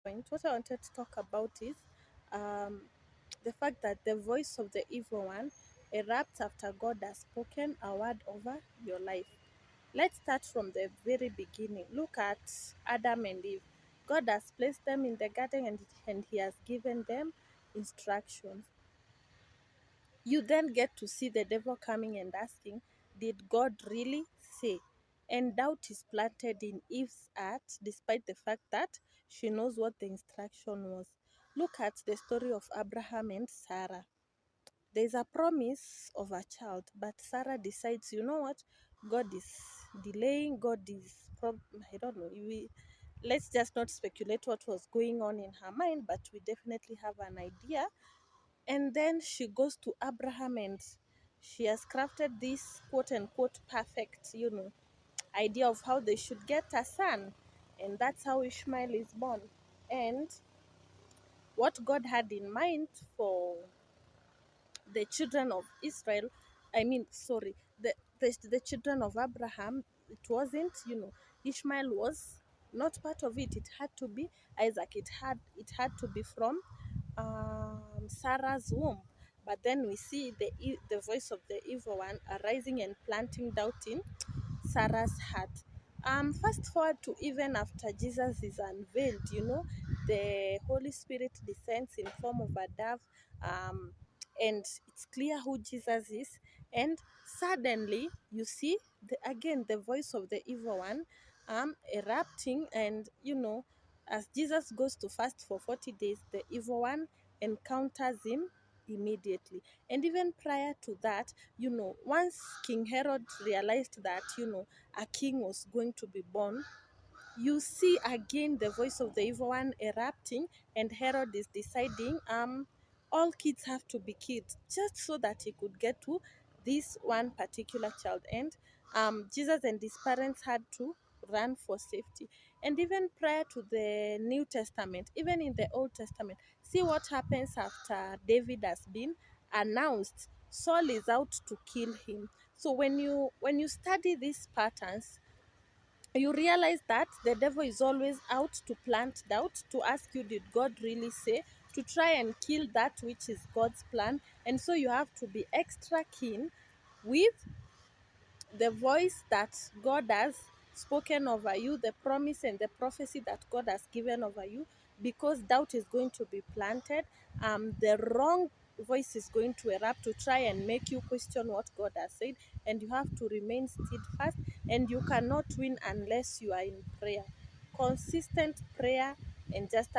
point, what I wanted to talk about is um, the fact that the voice of the evil one erupts after God has spoken a word over your life. Let's start from the very beginning. Look at Adam and Eve. God has placed them in the garden and He has given them instructions. You then get to see the devil coming and asking, did God really say? And doubt is planted in Eve's heart, despite the fact that she knows what the instruction was. Look at the story of Abraham and Sarah. There's a promise of a child, but Sarah decides, you know what? God is delaying, I don't know. Let's just not speculate what was going on in her mind, but we definitely have an idea. And then she goes to Abraham and she has crafted this quote unquote perfect, idea of how they should get a son. And that's how Ishmael is born. And what God had in mind for the children of Israel, the children of Abraham, it wasn't, Ishmael was not part of it. It had to be Isaac. It had to be from Sarah's womb. But then we see the voice of the evil one arising and planting doubt in Sarah's heart. Fast forward to even after Jesus is unveiled, the Holy Spirit descends in form of a dove, and it's clear who Jesus is. And suddenly, you see again the voice of the evil one, erupting, and as Jesus goes to fast for 40 days, the evil one encounters him immediately. And even prior to that, once King Herod realized that, a king was going to be born, you see again the voice of the evil one erupting, and Herod is deciding all kids have to be killed just so that he could get to this one particular child. And Jesus and his parents had to run for safety. And even prior to the New Testament, even in the Old Testament, see what happens after David has been announced. Saul is out to kill him. So when you study these patterns, you realize that the devil is always out to plant doubt, to ask you, did God really say, to try and kill that which is God's plan. And so you have to be extra keen with the voice that God has spoken over you, the promise and the prophecy that God has given over you, because doubt is going to be planted. The wrong voice is going to erupt to try and make you question what God has said, and you have to remain steadfast. And you cannot win unless you are in prayer, consistent prayer, and just